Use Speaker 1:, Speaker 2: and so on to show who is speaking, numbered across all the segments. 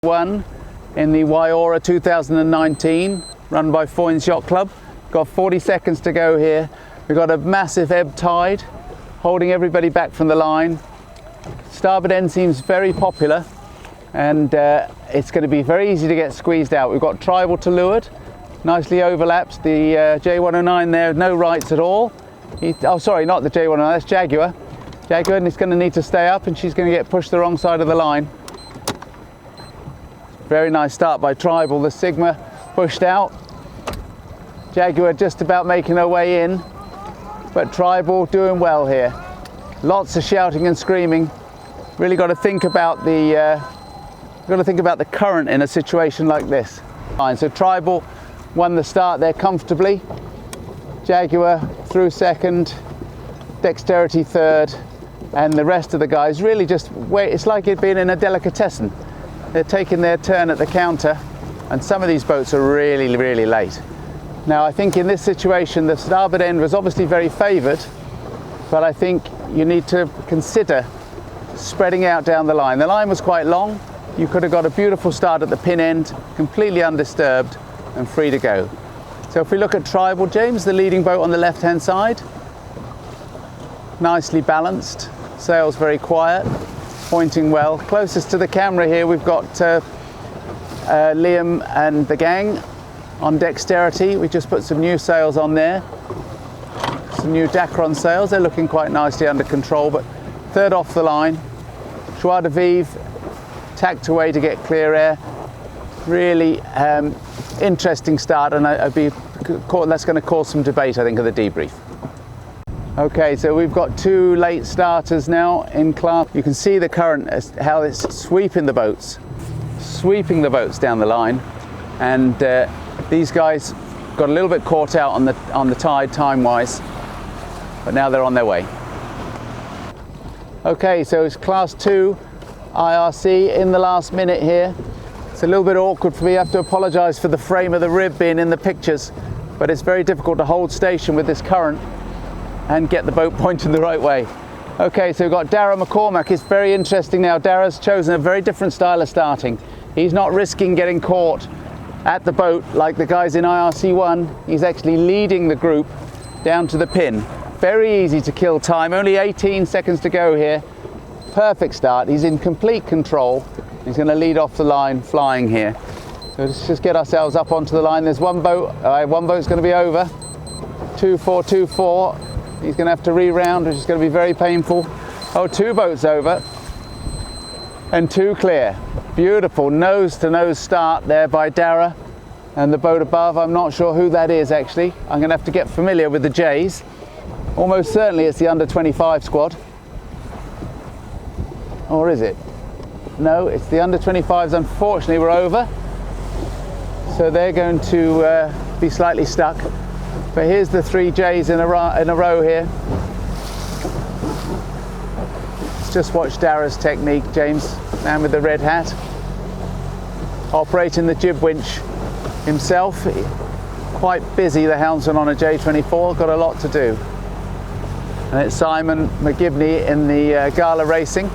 Speaker 1: One in the WIORA 2019, run by Foynes Yacht Club. Got 40 seconds to go here. We've got a massive ebb tide holding everybody back from the line. Starboard end seems very popular, and it's going to be very easy to get squeezed out. We've got tribal to leeward, nicely overlapped. The J109 there, no rights at all. Oh, sorry, not the J109, that's Jaguar. Jaguar, and it's going to need to stay up, and she's going to get pushed the wrong side of the line. Very nice start by Tribal. The Sigma pushed out. Jaguar just about making her way in, but Tribal doing well here. Lots of shouting and screaming. Really got to think about the current in a situation like this. Fine. So Tribal won the start there comfortably. Jaguar through second, Dexterity third, and the rest of the guys really just wait. It's like it being in a delicatessen. They're taking their turn at the counter, and some of these boats are really, really late. Now, I think in this situation, the starboard end was obviously very favoured, but I think you need to consider spreading out down the line. The line was quite long. You could have got a beautiful start at the pin end, completely undisturbed and free to go. So if we look at Tribal, James, the leading boat on the left-hand side, nicely balanced, sails very quiet, pointing well. Closest to the camera here, we've got Liam and the gang on Dexterity. We just put some new sails on there, some new Dacron sails. They're looking quite nicely under control, but third off the line. Joie de vivre tacked away to get clear air. Really interesting start, and that's going to cause some debate, I think, at the debrief. Okay, so we've got two late starters now in class. You can see the current, how it's sweeping the boats down the line, and these guys got a little bit caught out on the tide time-wise, but now they're on their way. Okay, so it's Class 2 IRC in the last minute here. It's a little bit awkward for me. I have to apologise for the frame of the rib being in the pictures, but it's very difficult to hold station with this current and get the boat pointing the right way. Okay, so we've got Dara McCormack. It's very interesting now. Dara's chosen a very different style of starting. He's not risking getting caught at the boat like the guys in IRC1. He's actually leading the group down to the pin. Very easy to kill time. Only 18 seconds to go here. Perfect start. He's in complete control. He's going to lead off the line flying here. So let's just get ourselves up onto the line. There's one boat. One boat's going to be over. 2-4, 2-4. He's going to have to re-round, which is going to be very painful. Oh, two boats over and two clear. Beautiful nose-to-nose start there by Dara, and the boat above, I'm not sure who that is actually. I'm going to have to get familiar with the J's. Almost certainly it's the under-25 squad. Or is it? No, it's the under-25s. Unfortunately, we're over. So they're going to be slightly stuck. But here's the three J's in a row here. Let's just watch Dara's technique, James, man with the red hat. Operating the jib winch himself. Quite busy, the helmsman on a J24, got a lot to do. And it's Simon McGivney in the Gala Racing,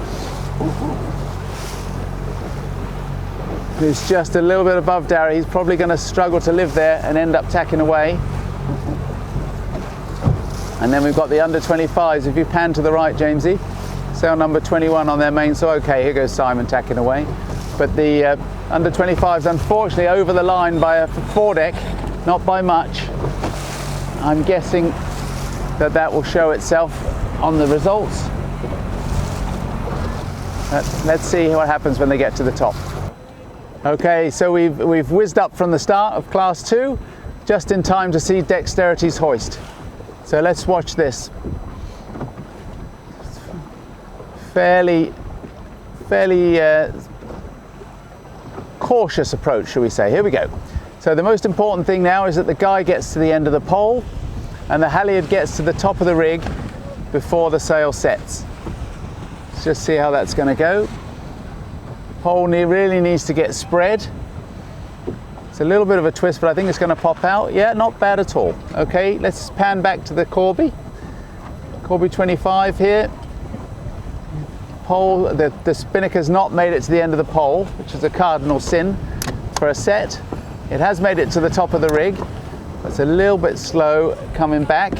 Speaker 1: who's just a little bit above Dara. He's probably going to struggle to live there and end up tacking away. And then we've got the under-25s. If you pan to the right, Jamesy, sail number 21 on their main. So okay, here goes Simon tacking away. But the under-25s, unfortunately, over the line by a foredeck, not by much. I'm guessing that will show itself on the results. Let's see what happens when they get to the top. Okay, so we've whizzed up from the start of Class 2, just in time to see Dexterity's hoist. So let's watch this. Fairly cautious approach, shall we say. Here we go. So the most important thing now is that the guy gets to the end of the pole and the halyard gets to the top of the rig before the sail sets. Let's just see how that's going to go. Pole really needs to get spread. It's a little bit of a twist, but I think it's going to pop out. Yeah, not bad at all. Okay, let's pan back to the Corby. Corby 25 here. pole, the spinnaker's not made it to the end of the pole, which is a cardinal sin for a set. It has made it to the top of the rig. It's a little bit slow coming back,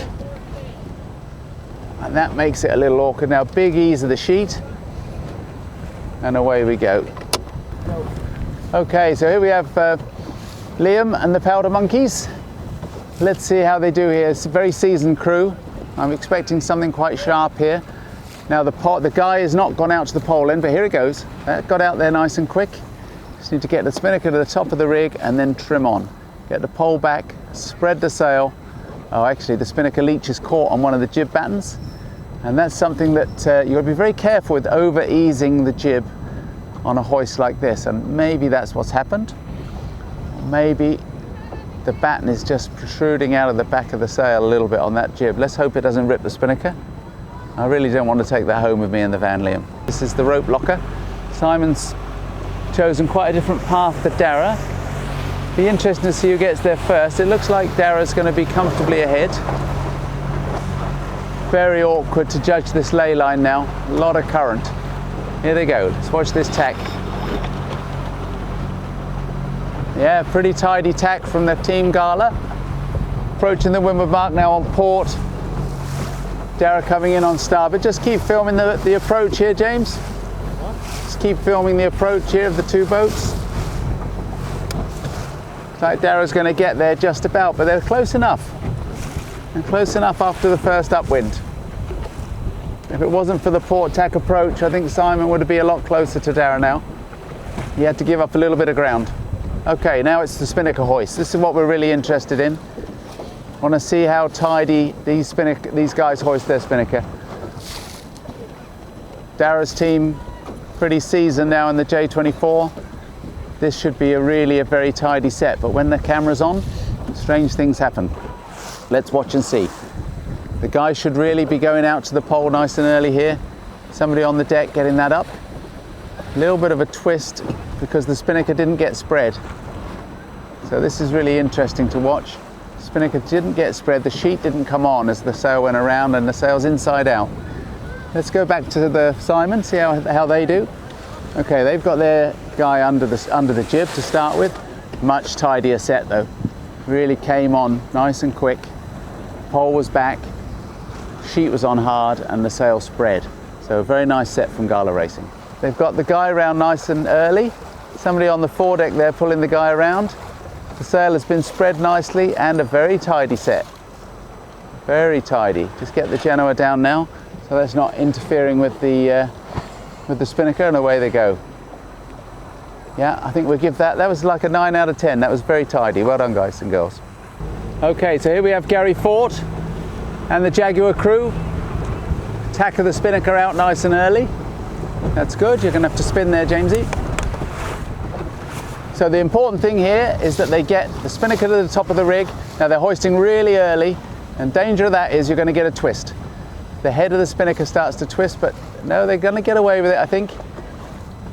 Speaker 1: and that makes it a little awkward. Now, big ease of the sheet, and away we go. Okay, so here we have Liam and the Powder Monkeys. Let's see how they do here. It's a very seasoned crew. I'm expecting something quite sharp here. Now the guy has not gone out to the pole end, but here it goes. That got out there nice and quick. Just need to get the spinnaker to the top of the rig and then trim on. Get the pole back, spread the sail. Oh, actually the spinnaker leech is caught on one of the jib battens. And that's something that you've got to be very careful with, over easing the jib on a hoist like this. And maybe that's what's happened. Maybe the batten is just protruding out of the back of the sail a little bit on that jib. Let's hope it doesn't rip the spinnaker. I really don't want to take that home with me in the van, Liam. This is the rope locker. Simon's chosen quite a different path to Dara. Be interesting to see who gets there first. It looks like Dara's going to be comfortably ahead. Very awkward to judge this ley line now. A lot of current. Here they go. Let's watch this tack. Yeah, pretty tidy tack from the Team Gala. Approaching the windward mark now on port. Dara coming in on starboard. Just keep filming the approach here, James. Just keep filming the approach here of the two boats. Looks like Dara's going to get there just about, but they're close enough. They're close enough after the first upwind. If it wasn't for the port tack approach, I think Simon would be a lot closer to Dara now. He had to give up a little bit of ground. Okay, now it's the spinnaker hoist. This is what we're really interested in. I want to see how tidy these guys hoist their spinnaker. Dara's team, pretty seasoned now in the J24. This should be a very tidy set, but when the camera's on, strange things happen. Let's watch and see. The guys should really be going out to the pole nice and early here. Somebody on the deck getting that up. A little bit of a twist because the spinnaker didn't get spread. So this is really interesting to watch. Spinnaker didn't get spread, the sheet didn't come on as the sail went around, and the sail's inside out. Let's go back to the Simon, see how they do. Okay, they've got their guy under the jib to start with. Much tidier set though. Really came on nice and quick. Pole was back, sheet was on hard, and the sail spread. So a very nice set from Gala Racing. They've got the guy around nice and early. Somebody on the foredeck there pulling the guy around. The sail has been spread nicely and a very tidy set. Very tidy. Just get the Genoa down now so that's not interfering with the spinnaker, and away they go. Yeah, I think we'll give that was like a 9 out of 10. That was very tidy. Well done, guys and girls. Okay, so here we have Gary Fort and the Jaguar crew. Tack of the spinnaker out nice and early. That's good. You're going to have to spin there, Jamesy. So the important thing here is that they get the spinnaker to the top of the rig. Now they're hoisting really early, and danger of that is you're going to get a twist. The head of the spinnaker starts to twist, but no, they're going to get away with it, I think.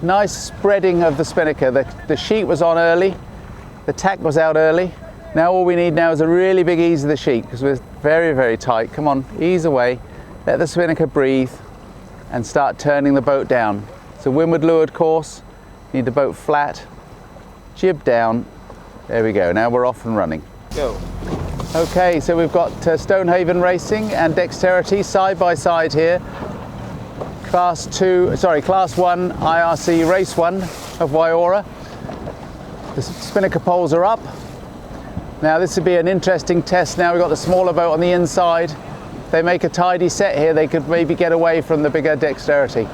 Speaker 1: Nice spreading of the spinnaker. The sheet was on early, the tack was out early. Now all we need now is a really big ease of the sheet because we're very, very tight. Come on, ease away, let the spinnaker breathe and start turning the boat down. It's a windward leeward course, need the boat flat. Jib down. There we go. Now we're off and running. Go. Okay, so we've got Stonehaven Racing and Dexterity side by side here. Class 1 IRC Race 1 of WIORA. The spinnaker poles are up. Now this would be an interesting test. Now we've got the smaller boat on the inside. If they make a tidy set here, they could maybe get away from the bigger Dexterity.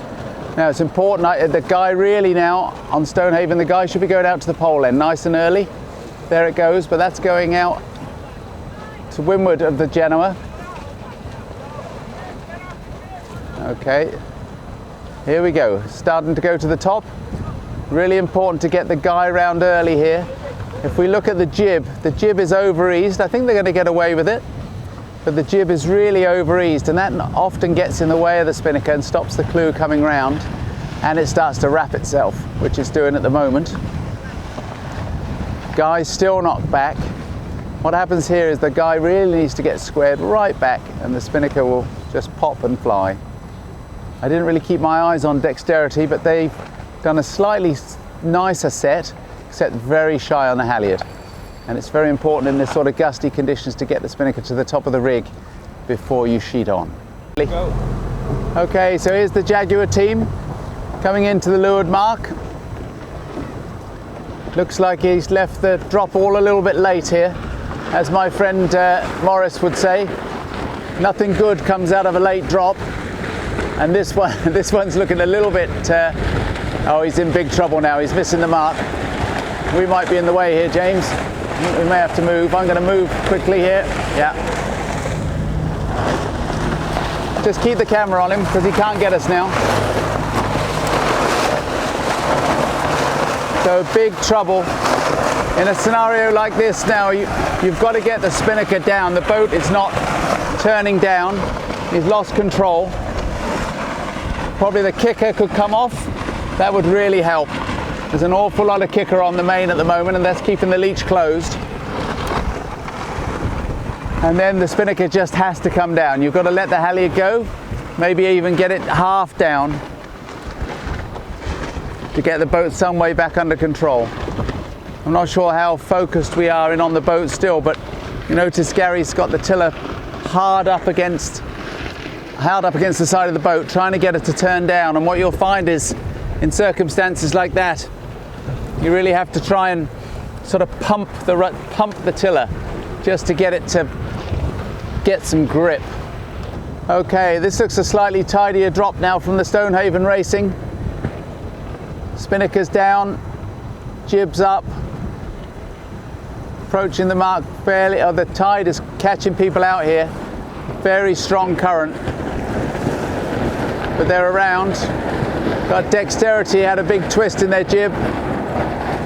Speaker 1: Now it's important, the guy really now on Stonehaven, the guy should be going out to the pole end nice and early. There it goes, but that's going out to windward of the Genoa. Okay, here we go, starting to go to the top. Really important to get the guy round early here. If we look at the jib is over-eased. I think they're going to get away with it. But the jib is really over-eased, and that often gets in the way of the spinnaker and stops the clew coming round, and it starts to wrap itself, which it's doing at the moment. Guy's still not back. What happens here is the guy really needs to get squared right back, and the spinnaker will just pop and fly. I didn't really keep my eyes on dexterity, but they've done a slightly nicer set very shy on the halyard. And it's very important in this sort of gusty conditions to get the spinnaker to the top of the rig before you sheet on.
Speaker 2: Go.
Speaker 1: Okay, so here's the Jaguar team coming into the leeward mark. Looks like he's left the drop all a little bit late here. As my friend Morris would say, nothing good comes out of a late drop. And this one's looking a little bit, oh, he's in big trouble now. He's missing the mark. We might be in the way here, James. We may have to move. I'm going to move quickly here. Yeah. Just keep the camera on him because he can't get us now. So big trouble. In a scenario like this now, you've got to get the spinnaker down. The boat is not turning down. He's lost control. Probably the kicker could come off. That would really help. There's an awful lot of kicker on the main at the moment, and that's keeping the leech closed. And then the spinnaker just has to come down. You've got to let the halyard go, maybe even get it half down to get the boat some way back under control. I'm not sure how focused we are in on the boat still, but you notice Gary's got the tiller hard up against the side of the boat, trying to get it to turn down. And what you'll find is, in circumstances like that, you really have to try and sort of pump the tiller just to get it to get some grip. Okay, this looks a slightly tidier drop now from the Stonehaven racing. Spinnaker's down, jibs up, approaching the mark fairly. Oh, the tide is catching people out here. Very strong current, but they're around. Got dexterity, had a big twist in their jib.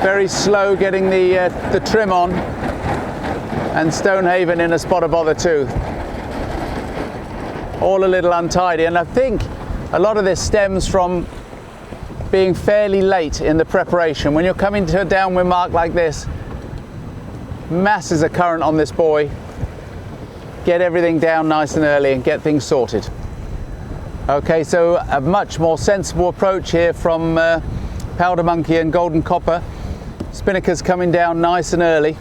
Speaker 1: Very slow getting the trim on. And Stonehaven in a spot of bother too. All a little untidy, and I think a lot of this stems from being fairly late in the preparation. When you're coming to a downwind mark like this, masses of current on this buoy. Get everything down nice and early and get things sorted. Okay, so a much more sensible approach here from Powder Monkey and Golden Copper. Spinnaker's coming down nice and early.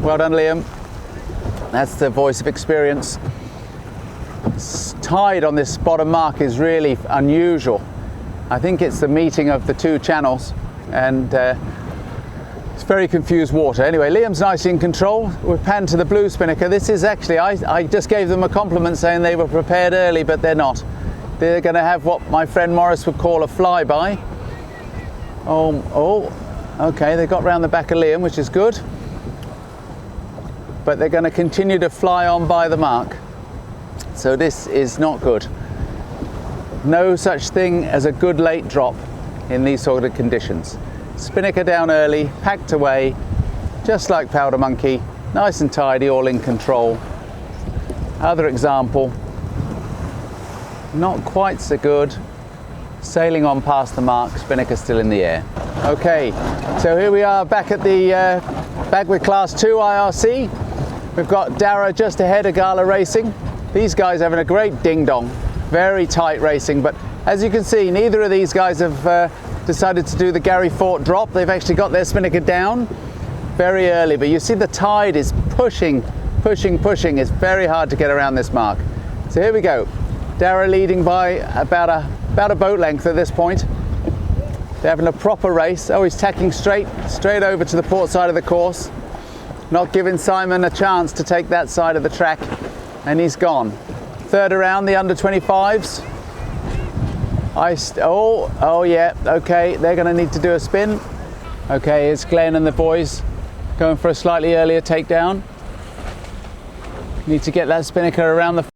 Speaker 1: Well done, Liam. That's the voice of experience. Tide on this bottom mark is really unusual. I think it's the meeting of the two channels, and it's very confused water. Anyway, Liam's nicely in control. We've panned to the blue spinnaker. This is actually, I just gave them a compliment saying they were prepared early, but they're not. They're going to have what my friend Morris would call a flyby. Oh, okay, they got round the back of Liam, which is good. But they're going to continue to fly on by the mark. So this is not good. No such thing as a good late drop in these sort of conditions. Spinnaker down early, packed away, just like Powder Monkey, nice and tidy, all in control. Other example, not quite so good. Sailing on past the mark, spinnaker still in the air. Okay, so here we are back at the back with Class 2 IRC. We've got Darragh just ahead of Gala Racing. These guys having a great ding-dong. Very tight racing, but as you can see, neither of these guys have decided to do the Gary Fort drop. They've actually got their spinnaker down very early, but you see the tide is pushing. It's very hard to get around this mark. So here we go. Darragh leading by about a boat length at this point. They're having a proper race. Oh, he's tacking straight over to the port side of the course. Not giving Simon a chance to take that side of the track, and he's gone. Third around, the under 25s. Oh yeah, okay, they're going to need to do a spin. Okay, here's Glenn and the boys going for a slightly earlier takedown. Need to get that spinnaker around the